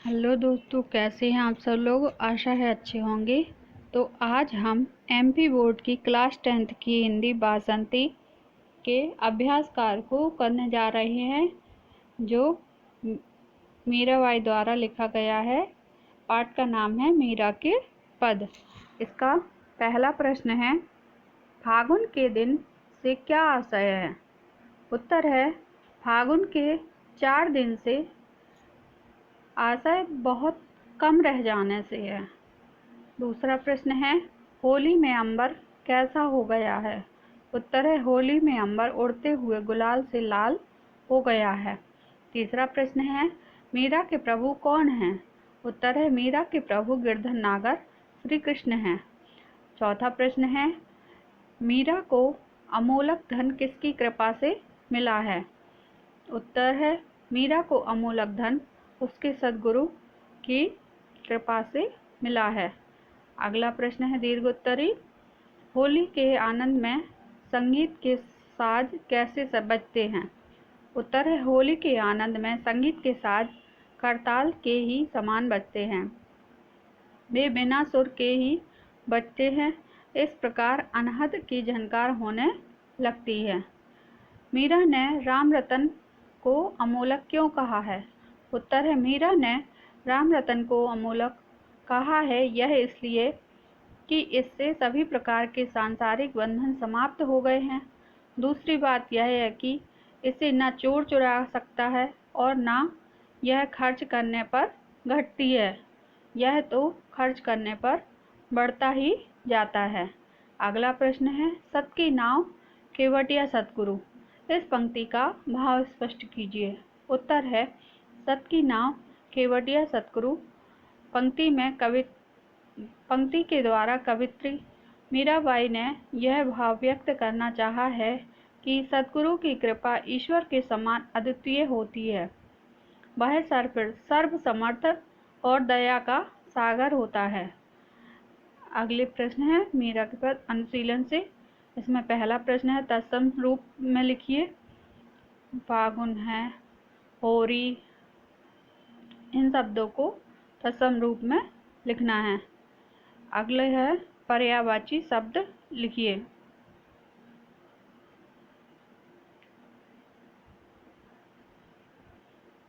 Hello दोस्तों, कैसे हैं आप सब लोग। आशा है अच्छे होंगे। तो आज हम एमपी बोर्ड की क्लास 10th की हिंदी बासंती के अभ्यास कार्य को करने जा रहे हैं, जो मीराबाई द्वारा लिखा गया है। पाठ का नाम है मीरा के पद। इसका पहला प्रश्न है, फागुन के दिन से क्या आशय है। उत्तर है, फागुन के 4 दिन से आशय बहुत कम रह जाने से है। दूसरा प्रश्न है, होली में अंबर कैसा हो गया है। उत्तर है, होली में अंबर उड़ते हुए गुलाल से लाल हो गया है। तीसरा प्रश्न है, मीरा के प्रभु कौन हैं। उत्तर है, मीरा के प्रभु गिरधर नागर श्री कृष्ण हैं। चौथा प्रश्न है, मीरा को अमोलक धन किसकी कृपा से मिला है। उत्तर है, मीरा को अमोलक धन उसके सद्गुरु की कृपा से मिला है। अगला प्रश्न है दीर्घोत्तरी, होली के आनंद में संगीत के साज कैसे बजते हैं। उत्तर है, होली के आनंद में संगीत के साज करताल के ही समान बजते हैं। वे बिना सुर के ही बजते हैं। इस प्रकार अनहद की झनकार होने लगती है। मीरा ने राम रतन को अमोलक क्यों कहा है। उत्तर है, मीरा ने राम रतन को अमोलक कहा है यह इसलिए कि इससे सभी प्रकार के सांसारिक बंधन समाप्त हो गए हैं। दूसरी बात यह है कि इसे न चोर चुरा सकता है और न यह खर्च करने पर घटती है, यह तो खर्च करने पर बढ़ता ही जाता है। अगला प्रश्न है, सत की नाव केवटिया सतगुरु। इस पंक्ति का भाव स्पष्ट कीजिए। उत्तर है, सत की नाव केवटिया सतगुरु पंक्ति के द्वारा कवित्री मीराबाई ने यह भाव व्यक्त करना चाहा है कि सतगुरु की कृपा ईश्वर के समान अद्वितीय होती है। वह सर्वसमर्थ और दया का सागर होता है। अगले प्रश्न है मीरा के पद अनुशीलन से। इसमें पहला प्रश्न है, तत्सम रूप में लिखिए। फागुन है, होरी, इन शब्दों को तत्सम रूप में लिखना है। अगले है, पर्यायवाची शब्द लिखिए।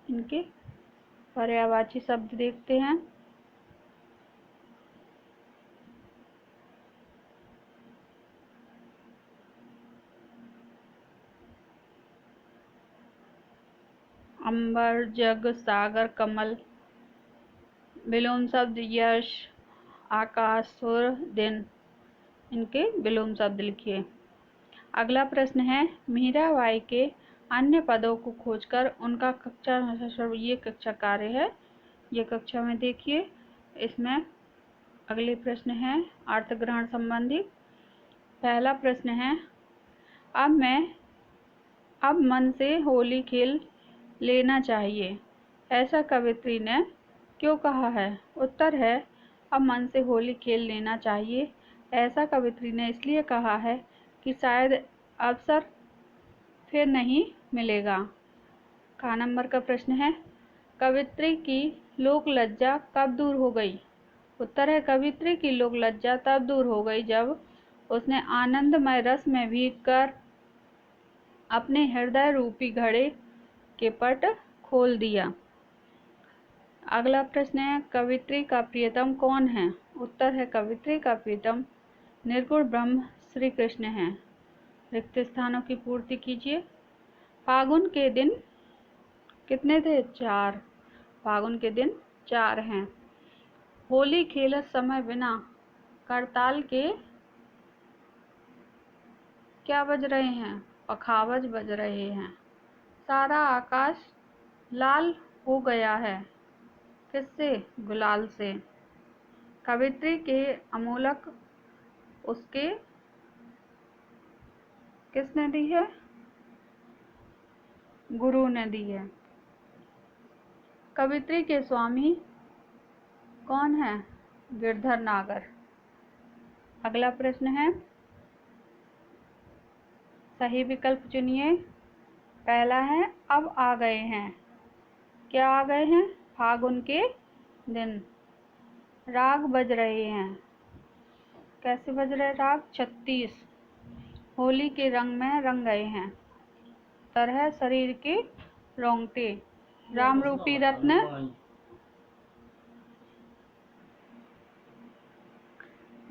इनके पर्यायवाची शब्द देखते हैं। अंबर, जग, सागर, कमल। विलोम शब्द यश, आकाश, सुर, दिन। इनके विलोम शब्द लिखिए। अगला प्रश्न है, मीराबाई के अन्य पदों को खोजकर उनका ये कक्षा कार्य है, ये कक्षा में देखिए। इसमें अगले प्रश्न है अर्थ ग्रहण संबंधी। पहला प्रश्न है, अब मन से होली खेल लेना चाहिए, ऐसा कवित्री ने क्यों कहा है। उत्तर है, अब मन से होली खेल लेना चाहिए, ऐसा कवित्री ने इसलिए कहा है कि शायद अवसर फिर नहीं मिलेगा। क नंबर का प्रश्न है, कवित्री की लोक लज्जा कब दूर हो गई। उत्तर है, कवित्री की लोक लज्जा तब दूर हो गई जब उसने आनंदमय रस में भीग कर अपने हृदय रूपी घड़े के पट खोल दिया। अगला प्रश्न है, कवित्री का प्रियतम कौन है। उत्तर है, कवित्री का प्रियतम निर्गुण ब्रह्म श्री कृष्ण है। रिक्त स्थानों की पूर्ति कीजिए। फागुन के दिन कितने थे, 4। फागुन के दिन 4 हैं। होली खेलत समय बिना करताल के क्या बज रहे हैं, पखावज बज रहे हैं। सारा आकाश लाल हो गया है, किससे, गुलाल से। कवित्री के अमोलक उसके किसने दी है, गुरु ने दी है। कवित्री के स्वामी कौन है, गिरधर नागर। अगला प्रश्न है, सही विकल्प चुनिए। पहला है, अब आ गए हैं। क्या आ गए हैं, फागुन के दिन। राग बज रहे हैं। कैसे बज रहे राग? 36। होली के रंग में रंग गए हैं। तरह शरीर के रोंगटे। राम रूपी रत्न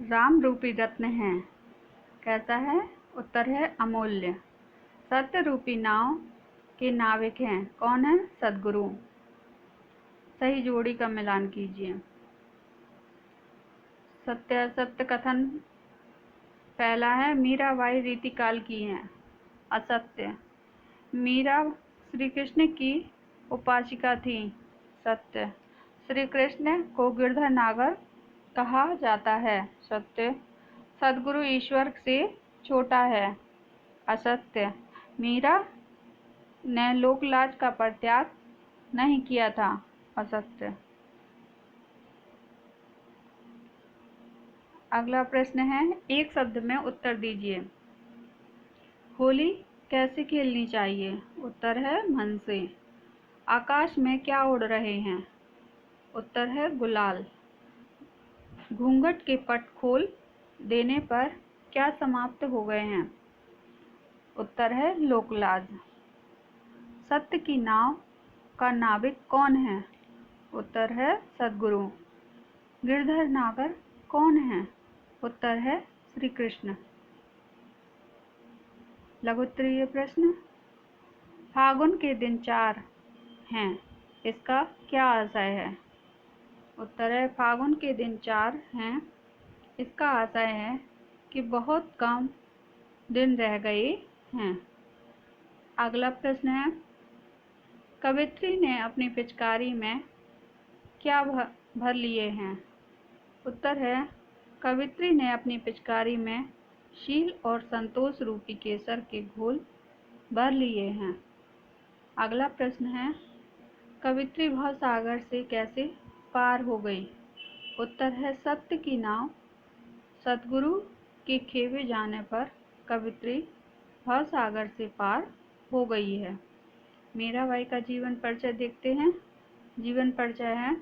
राम रूपी रत्न है। कैसा है? उत्तर है अमूल्य। सत्य रूपी नाव के नाविक हैं। कौन है? सद्गुरु। सही जोड़ी का मिलान कीजिए। सत्य असत्य कथन पहला है, मीराबाई रीतिकाल की हैं। असत्य। मीरा श्री कृष्ण की उपासिका थी। सत्य। श्री कृष्ण को गिरधर नागर कहा जाता है। सत्य। सद्गुरु ईश्वर से छोटा है। असत्य। मीरा ने लोकलाज का परित्याग नहीं किया था। असत्य। अगला प्रश्न है, एक शब्द में उत्तर दीजिए। होली कैसे खेलनी चाहिए? उत्तर है मन से। आकाश में क्या उड़ रहे हैं? उत्तर है गुलाल। घूंघट के पट खोल देने पर क्या समाप्त हो गए हैं? उत्तर है लोकलाज। सत्य की नाव का नाविक कौन है? उत्तर है सद्गुरु। गिरधर नागर कौन है? उत्तर है श्री कृष्ण। लघु उत्तरीय प्रश्न। फागुन के दिन 4 हैं, इसका क्या आशय है? उत्तर है फागुन के दिन 4 हैं, इसका आशय है कि बहुत कम दिन रह गए हैं। अगला प्रश्न है, कवित्री ने अपनी पिचकारी में क्या भर लिए हैं? उत्तर है कवित्री ने अपनी पिचकारी में शील और संतोष रूपी केसर के घोल भर लिए हैं। अगला प्रश्न है, कवित्री भवसागर से कैसे पार हो गई? उत्तर है सत्य की नाव। सद्गुरु के खेवे जाने पर कवित्री भवसागर से पार हो गई है। मीराबाई का जीवन परिचय देखते हैं। जीवन परिचय है,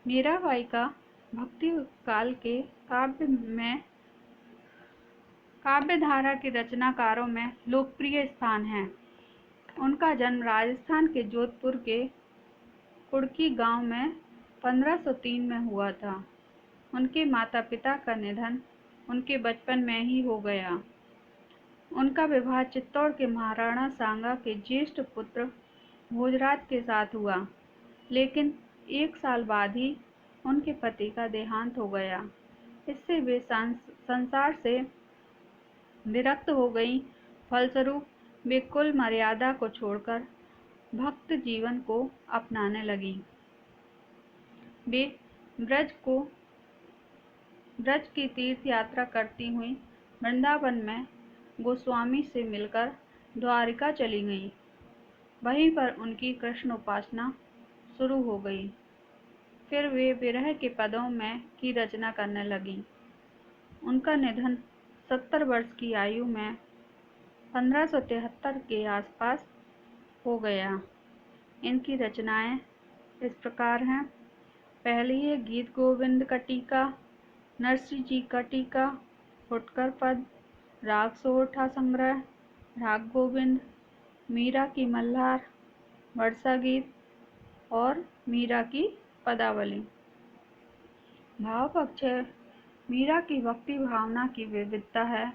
मीराबाई का भक्ति काल के काव्य धारा के रचनाकारों में लोकप्रिय स्थान है। उनका जन्म राजस्थान के जोधपुर के कुड़की गांव में 1503 में हुआ था। उनके माता पिता का निधन उनके बचपन में ही हो गया। उनका विवाह चित्तौड़ के महाराणा सांगा के ज्येष्ठ पुत्र भोजराज के साथ हुआ, लेकिन 1 साल बाद ही उनके पति का देहांत हो गया। इससे वे संसार से विरक्त हो गईं। फलस्वरूप वे कुल मर्यादा को छोड़कर भक्त जीवन को अपनाने लगीं। वे ब्रज की तीर्थ यात्रा करती हुई वृंदावन में गोस्वामी से मिलकर द्वारिका चली गईं। वहीं पर उनकी कृष्ण उपासना शुरू हो गई। फिर वे विरह के पदों में की रचना करने लगीं। उनका निधन 70 वर्ष की आयु में 1573 के आसपास हो गया। इनकी रचनाएं इस प्रकार हैं। पहली है गीत गोविंद का टीका, नरसिंह जी का टीका, फुटकर पद, राग सोरठा संग्रह, राग गोविंद, मीरा की मल्हार, वर्षा गीत और मीरा की पदावली। भाव पक्ष है, मीरा की भक्ति भावना की विविधता है।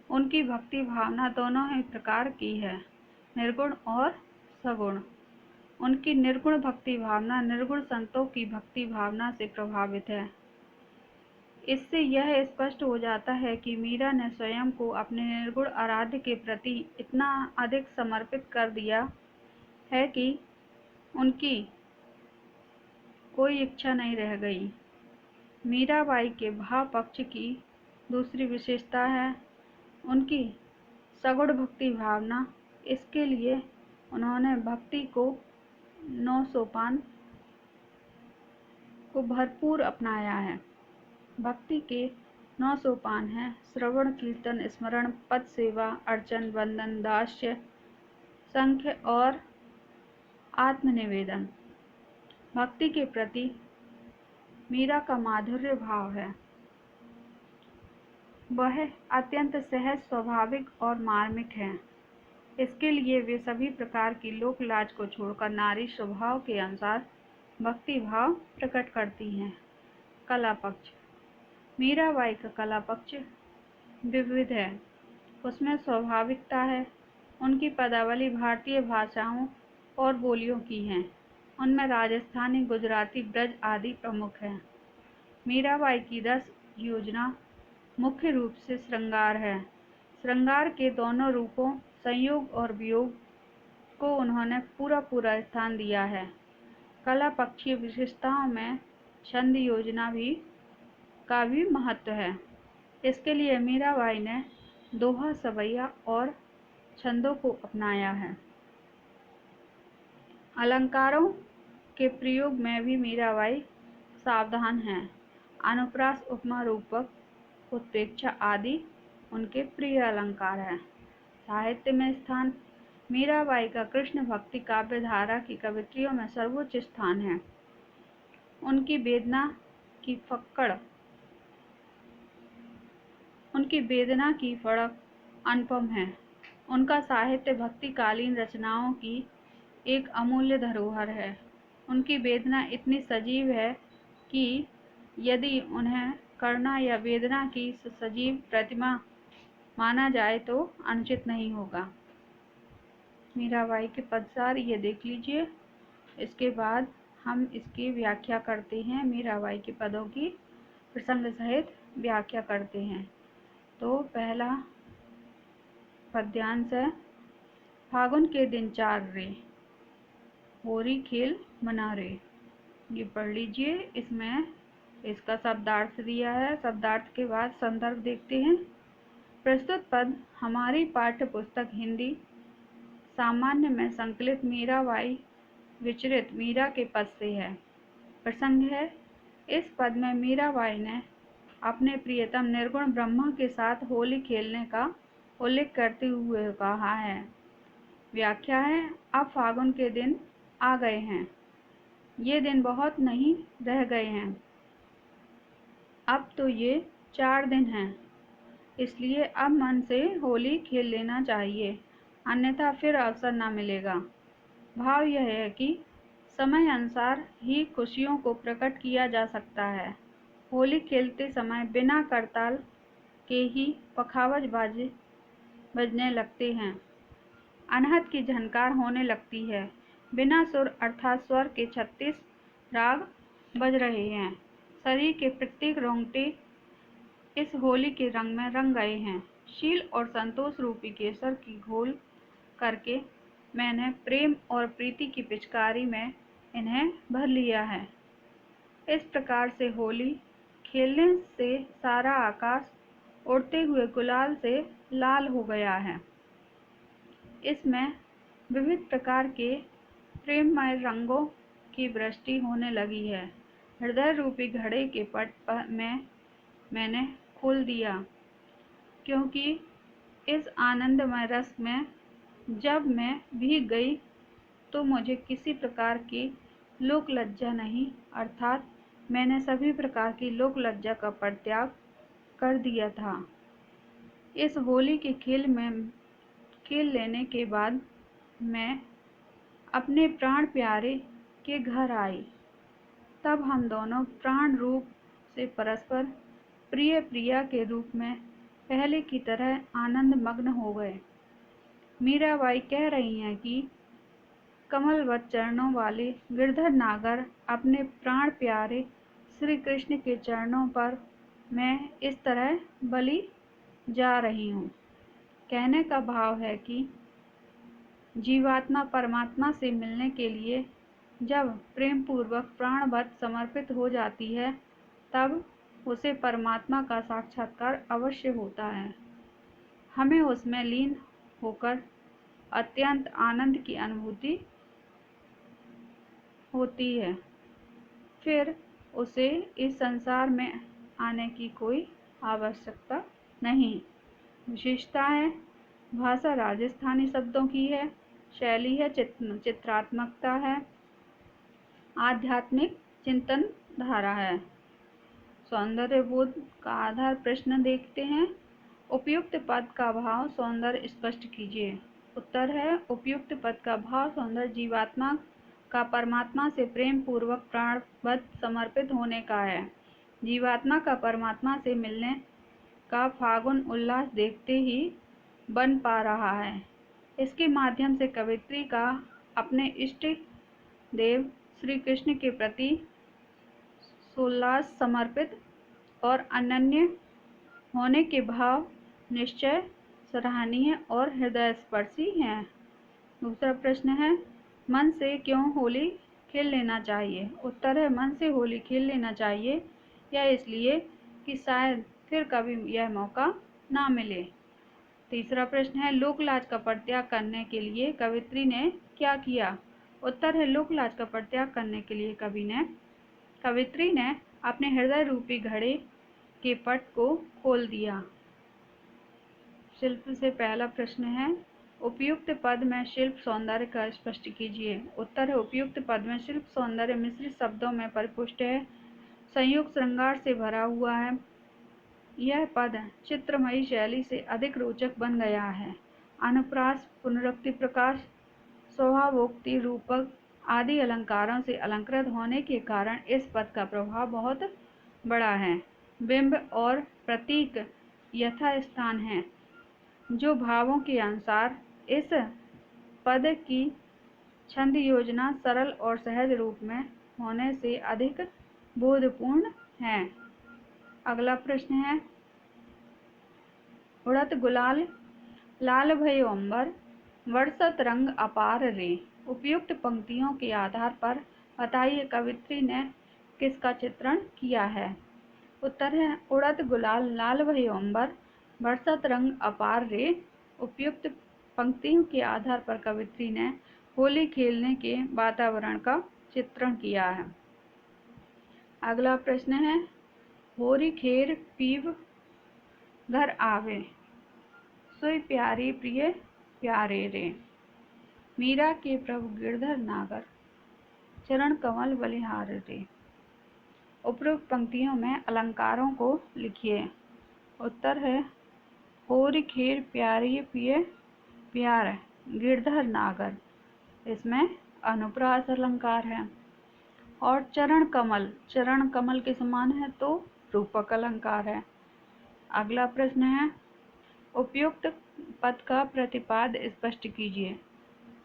उनकी भक्ति भावना दोनों ही प्रकार की है, निर्गुण और सगुण। उनकी निर्गुण भक्ति भावना निर्गुण संतों की भक्ति भावना से प्रभावित है। इससे यह स्पष्ट हो जाता है कि मीरा ने स्वयं को अपने निर्गुण आराध्य के प्रति इतना अधिक समर्पित कर दिया है कि उनकी कोई इच्छा नहीं रह गई। मीराबाई के भाव पक्ष की दूसरी विशेषता है उनकी सगुण भक्ति भावना। इसके लिए उन्होंने भक्ति को 9 सोपान को भरपूर अपनाया है। भक्ति के 9 सोपान हैं, श्रवण, कीर्तन, स्मरण, पद सेवा, अर्चन, वंदन, दास्य, संख्य और आत्मनिवेदन। भक्ति के प्रति मीरा का माधुर्य भाव है। वह अत्यंत सहज, स्वाभाविक और मार्मिक है। इसके लिए वे सभी प्रकार की लोक लाज को छोड़कर नारी स्वभाव के अनुसार भक्ति भाव प्रकट करती हैं। कला पक्ष। मीराबाई का कला पक्ष विविध है। उसमें स्वाभाविकता है। उनकी पदावली भारतीय भाषाओं और बोलियों की है। उनमें राजस्थानी, गुजराती, ब्रज आदि प्रमुख हैं। मीराबाई की रस योजना मुख्य रूप से श्रृंगार है। श्रृंगार के दोनों रूपों, संयोग और वियोग, को उन्होंने पूरा स्थान दिया है। कला पक्षीय विशेषताओं में छंद योजना का भी महत्व है। इसके लिए मीराबाई ने दोहा, सवैया और छंदों को अपनाया है। अलंकारों के प्रयोग में भी मीराबाई सावधान हैं। अनुप्रास, उपमा, रूपक, उत्प्रेक्षा आदि उनके प्रिय अलंकार हैं। साहित्य में स्थान। मीराबाई का कृष्ण भक्ति काव्य धारा की कवित्रियों में सर्वोच्च स्थान है। उनकी वेदना की फड़क अनुपम है। उनका साहित्य भक्तिकालीन रचनाओं की एक अमूल्य धरोहर है। उनकी वेदना इतनी सजीव है कि यदि उन्हें करुणा या वेदना की सजीव प्रतिमा माना जाए तो अनुचित नहीं होगा। मीराबाई के पदसार ये देख लीजिए। इसके बाद हम इसकी व्याख्या करते हैं। मीराबाई के पदों की प्रसंग सहित व्याख्या करते हैं। तो पहला पद्यांश है, फागुन के दिन 4 रे, होरी खेल मना रे। ये पढ़ लीजिए। इसमें इसका शब्दार्थ दिया है। शब्दार्थ के बाद संदर्भ देखते हैं। प्रस्तुत पद हमारी पाठ्य पुस्तक हिंदी सामान्य में संकलित मीराबाई विचरित मीरा के पद से है। प्रसंग है, इस पद में मीराबाई ने अपने प्रियतम निर्गुण ब्रह्मा के साथ होली खेलने का उल्लेख करते हुए कहा है। व्याख्या है, अब फागुन के दिन आ गए हैं। ये दिन बहुत नहीं रह गए हैं। अब तो ये 4 दिन हैं। इसलिए अब मन से होली खेल लेना चाहिए, अन्यथा फिर अवसर न मिलेगा। भाव यह है कि समय अनुसार ही खुशियों को प्रकट किया जा सकता है। होली खेलते समय बिना करताल के ही पखावज बाजे बजने लगते हैं। अनहद की झनकार होने लगती है। बिना सुर अर्थात स्वर के 36 राग बज रहे हैं। शरीर के प्रत्येक रोंगटे इस होली के रंग में रंग गए हैं। शील और संतोष रूपी केसर की घोल करके मैंने प्रेम और प्रीति की पिचकारी में इन्हें भर लिया है। इस प्रकार से होली खेलने से सारा आकाश उड़ते हुए गुलाल से लाल हो गया है। इसमें विविध प्रकार के प्रेममय रंगों की वृष्टि होने लगी है। हृदय रूपी घड़े के पट में मैंने खोल दिया, क्योंकि इस आनंदमय रस में जब मैं भीग गई तो मुझे किसी प्रकार की लोक लज्जा नहीं, अर्थात मैंने सभी प्रकार की लोक लज्जा का परित्याग कर दिया था। इस होली के खेल लेने के बाद मैं अपने प्राण प्यारे के घर आई। तब हम दोनों प्राण रूप से परस्पर प्रिय प्रिया के रूप में पहले की तरह आनंद मग्न हो गए। मीराबाई कह रही हैं कि कमलवत चरणों वाले गिरधर नागर अपने प्राण प्यारे श्री कृष्ण के चरणों पर मैं इस तरह बलि जा रही हूँ। कहने का भाव है कि जीवात्मा परमात्मा से मिलने के लिए जब प्रेम पूर्वक प्राणवत समर्पित हो जाती है, तब उसे परमात्मा का साक्षात्कार अवश्य होता है। हमें उसमें लीन होकर अत्यंत आनंद की अनुभूति होती है। फिर उसे इस संसार में आने की कोई आवश्यकता नहीं। विशेषता है, भाषा राजस्थानी शब्दों की है। शैली है, चित्रात्मकता है, आध्यात्मिक चिंतन धारा है। सौंदर्य बोध का आधार प्रश्न देखते हैं। उपयुक्त पद का भाव सौंदर्य स्पष्ट कीजिए। उत्तर है उपयुक्त पद का भाव सौंदर्य जीवात्मा का परमात्मा से प्रेम पूर्वक प्राणबद्ध समर्पित होने का है। जीवात्मा का परमात्मा से मिलने का फागुन उल्लास देखते ही बन पा रहा है। इसके माध्यम से कवित्री का अपने इष्ट देव श्री कृष्ण के प्रति सोल्लास समर्पित और अनन्य होने के भाव निश्चय सराहनीय और हृदयस्पर्शी हैं। दूसरा प्रश्न है, मन से क्यों होली खेल लेना चाहिए? उत्तर है मन से होली खेल लेना चाहिए यह इसलिए कि शायद फिर कभी यह मौका ना मिले। तीसरा प्रश्न है, लोक लाज का परित्याग करने के लिए कवित्री ने क्या किया? उत्तर है लोक लाज का परित्याग करने के लिए कवित्री ने अपने हृदय रूपी घड़े के पट को खोल दिया। शिल्प से पहला प्रश्न है, उपयुक्त पद में शिल्प सौंदर्य का स्पष्ट कीजिए। उत्तर है उपयुक्त पद में शिल्प सौंदर्य मिश्रित शब्दों में परिपुष्ट है, संयुक्त श्रृंगार से भरा हुआ है। यह पद चित्रमयी शैली से अधिक रोचक बन गया है। अनुप्रास, पुनरुक्ति, प्रकाश, स्वभावोक्ति, रूपक आदि अलंकारों से अलंकृत होने के कारण इस पद का प्रभाव बहुत बड़ा है। बिंब और प्रतीक यथास्थान हैं, जो भावों के अनुसार इस पद की छंद योजना सरल और सहज रूप में होने से अधिक बोधपूर्ण है। अगला प्रश्न है, उड़त गुलाल लाल भयो अंबर वर्षत रंग अपार रे। उपयुक्त पंक्तियों के आधार पर बताइए कवित्री ने किसका चित्रण किया है? उत्तर है उड़त गुलाल लाल भयो अंबर वर्षत रंग अपार रे। उपयुक्त पंक्तियों के आधार पर कवित्री ने होली खेलने के वातावरण का चित्रण किया है। अगला प्रश्न है, होरी खेर पीव घर आवे सोई प्यारी प्रिय प्यारे रे। मीरा के प्रभु गिरधर नागर चरण कमल बलिहार रे। उपरोक्त पंक्तियों में अलंकारों को लिखिए। उत्तर है होरी खेर प्यारी प्रिय प्यार गिरधर नागर, इसमें अनुप्रास अलंकार है। और चरण कमल के समान है तो रूपक अलंकार है। अगला प्रश्न है, उपयुक्त पद का प्रतिपाद्य स्पष्ट कीजिए।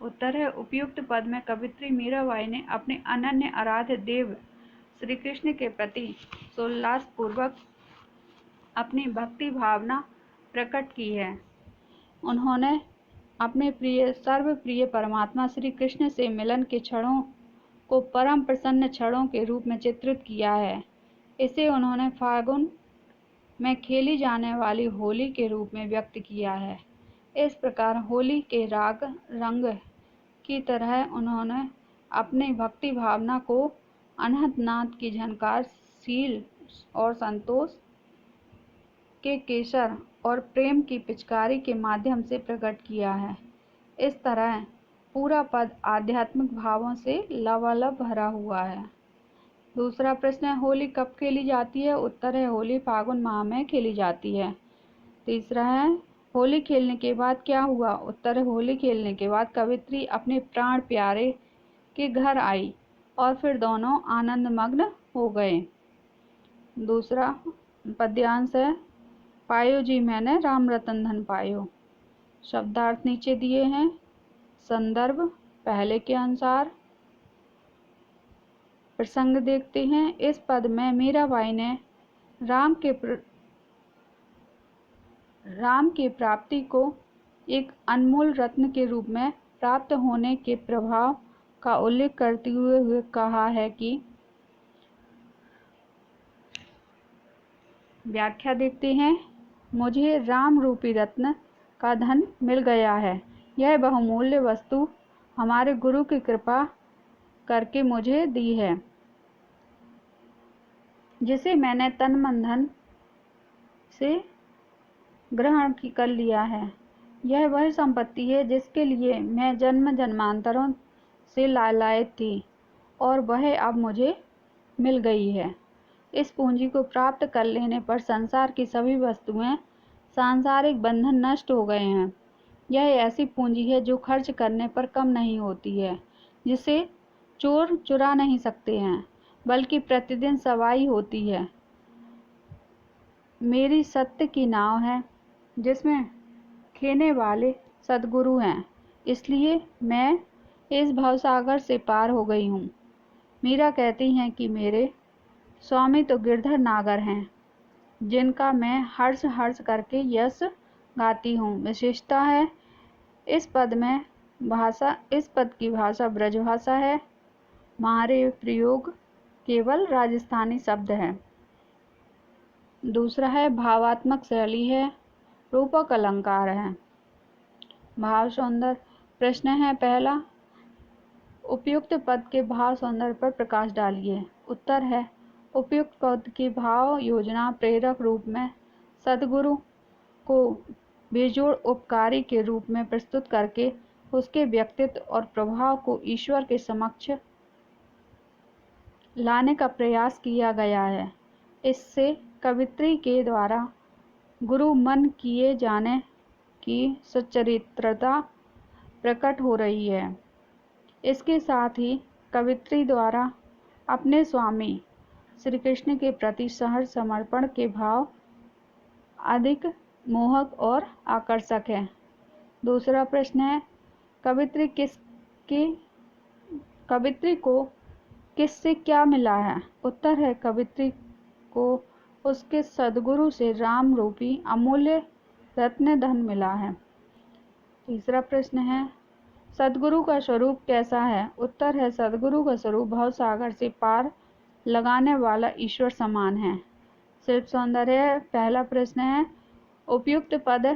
उत्तर है उपयुक्त पद में कवित्री मीराबाई ने अपने अनन्य आराध्य देव श्री कृष्ण के प्रति सोल्लास पूर्वक अपनी भक्ति भावना प्रकट की है। उन्होंने अपने सर्वप्रिय परमात्मा श्री कृष्ण से मिलन के क्षणों को परम प्रसन्न क्षणों के रूप में चित्रित किया है। इसे उन्होंने फागुन में खेली जाने वाली होली के रूप में व्यक्त किया है। इस प्रकार होली के राग रंग की तरह उन्होंने अपनी भक्ति भावना को अनंतनाथ की झनकार शील और संतोष के केसर और प्रेम की पिचकारी के माध्यम से प्रकट किया है। इस तरह पूरा पद आध्यात्मिक भावों से लबालब भरा हुआ है। दूसरा प्रश्न है, होली कब खेली जाती है? उत्तर है होली फागुन माह में खेली जाती है। तीसरा है, होली खेलने के बाद क्या हुआ? उत्तर है होली खेलने के बाद कवित्री अपने प्राण प्यारे के घर आई और फिर दोनों आनंदमग्न हो गए। दूसरा पद्यांश है, पायो जी मैंने राम रतन धन पायो। शब्दार्थ नीचे दिए हैं। संदर्भ पहले के अनुसार। प्रसंग देखते हैं। इस पद में मीराबाई ने राम की प्राप्ति को एक अनमोल रत्न के रूप में प्राप्त होने के प्रभाव का उल्लेख करते हुए कहा है कि व्याख्या देखते हैं। मुझे राम रूपी रत्न का धन मिल गया है। यह बहुमूल्य वस्तु हमारे गुरु की कृपा करके मुझे दी है, जिसे मैंने तन मन धन से ग्रहण कर लिया है। यह वह संपत्ति है जिसके लिए मैं जन्म जन्मांतरों से लालायित थी और वह अब मुझे मिल गई है। इस पूंजी को प्राप्त कर लेने पर संसार की सभी वस्तुएं, सांसारिक बंधन नष्ट हो गए हैं। यह ऐसी पूंजी है जो खर्च करने पर कम नहीं होती है, जिसे चोर चुरा नहीं सकते हैं, बल्कि प्रतिदिन सवाई होती है। मेरी सत्य की नाव है, जिसमें खेने वाले सद्गुरु हैं, इसलिए मैं इस भवसागर से पार हो गई हूँ। मीरा कहती हैं कि मेरे स्वामी तो गिरधर नागर हैं, जिनका मैं हर्ष हर्ष करके यश गाती हूँ। विशेषता है इस पद की भाषा ब्रजभाषा है। हमारे प्रयोग केवल राजस्थानी शब्द है। दूसरा है भावात्मक शैली है, रूपक अलंकार है। भाव सौंदर्य प्रश्न है पहला, उपयुक्त पद के भाव सौंदर्य पर प्रकाश डालिए। उत्तर है उपयुक्त पद की भाव योजना प्रेरक रूप में सद्गुरु को बेजोड़ उपकारी के रूप में प्रस्तुत करके उसके व्यक्तित्व और प्रभाव को ईश्वर के समक्ष लाने का प्रयास किया गया है। इससे कवित्री के द्वारा गुरु मन किए जाने की सच्चरित्रता प्रकट हो रही है। इसके साथ ही कवित्री द्वारा अपने स्वामी श्री कृष्ण के प्रति सहज समर्पण के भाव अधिक मोहक और आकर्षक है। दूसरा प्रश्न है, कवित्री को किससे क्या मिला है? उत्तर है कवित्री को उसके सद्गुरु से राम रूपी अमूल्य रत्न धन मिला है। तीसरा प्रश्न है, सद्गुरु का स्वरूप कैसा है? उत्तर है सद्गुरु का स्वरूप भवसागर से पार लगाने वाला ईश्वर समान है। शिल्प सौंदर्य पहला प्रश्न है, उपयुक्त पद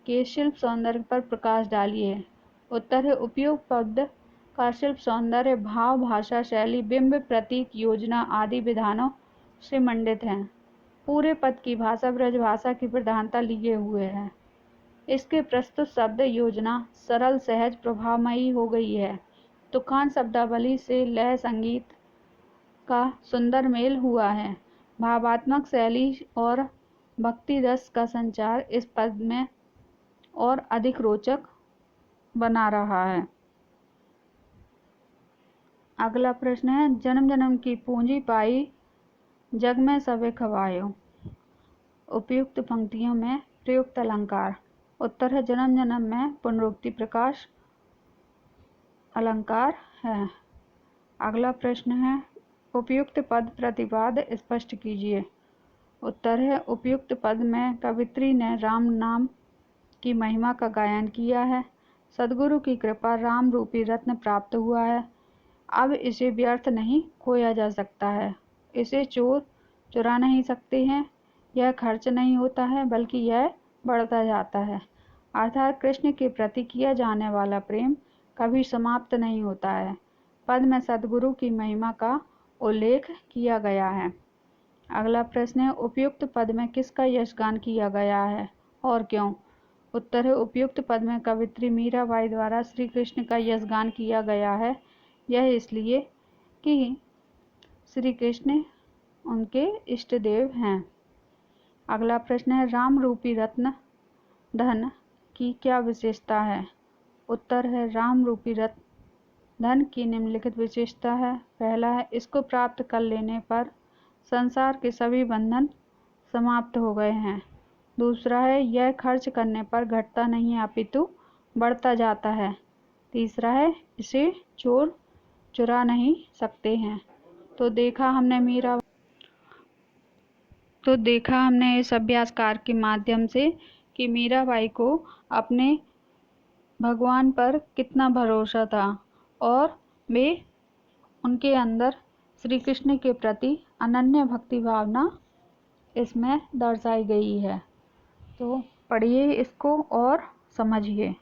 के शिल्प सौंदर्य पर प्रकाश डालिए। उत्तर है उपयुक्त पद का शिल्प सौंदर्य भाव, भाषा, शैली, बिंब, प्रतीक, योजना आदि विधानों से मंडित है। पूरे पद की भाषा ब्रजभाषा की प्रधानता लिए हुए है। इसके प्रस्तुत शब्द योजना सरल, सहज, प्रभावमयी हो गई है। तुखान शब्दावली से लय संगीत का सुंदर मेल हुआ है। भावात्मक शैली और भक्ति रस का संचार इस पद में और अधिक रोचक बना रहा है। अगला प्रश्न है, जन्म जन्म की पूंजी पाई जग में सबे खवायो। उपयुक्त पंक्तियों में प्रयुक्त अलंकार। उत्तर है जन्म जन्म में पुनरुक्ति प्रकाश अलंकार है। अगला प्रश्न है, उपयुक्त पद प्रतिपाद स्पष्ट कीजिए। उत्तर है उपयुक्त पद में कवित्री ने राम नाम की महिमा का गायन किया है। सद्गुरु की कृपा राम रूपी रत्न प्राप्त हुआ है। अब इसे व्यर्थ नहीं खोया जा सकता है। इसे चोर चुरा नहीं सकते हैं। यह खर्च नहीं होता है, बल्कि यह बढ़ता जाता है। अर्थात कृष्ण के प्रति किया जाने वाला प्रेम कभी समाप्त नहीं होता है। पद में सद्गुरु की महिमा का उल्लेख किया गया है। अगला प्रश्न है, उपयुक्त पद में किसका यशगान किया गया है और क्यों? उत्तर है उपयुक्त पद में कवित्री मीराबाई द्वारा श्री कृष्ण का यशगान किया गया है। यह इसलिए कि श्री कृष्ण उनके इष्ट देव हैं। अगला प्रश्न है, राम रूपी रत्न धन की क्या विशेषता है? उत्तर है राम रूपी रत्न धन की निम्नलिखित विशेषता है। पहला है, इसको प्राप्त कर लेने पर संसार के सभी बंधन समाप्त हो गए हैं। दूसरा है, यह खर्च करने पर घटता नहीं अपितु बढ़ता जाता है। तीसरा है, इसे चोर चुरा नहीं सकते हैं। तो देखा हमने इस अभ्यासकार के माध्यम से कि मीराबाई को अपने भगवान पर कितना भरोसा था और वे उनके अंदर श्री कृष्ण के प्रति अनन्य भक्ति भावना इसमें दर्शाई गई है। तो पढ़िए इसको और समझिए।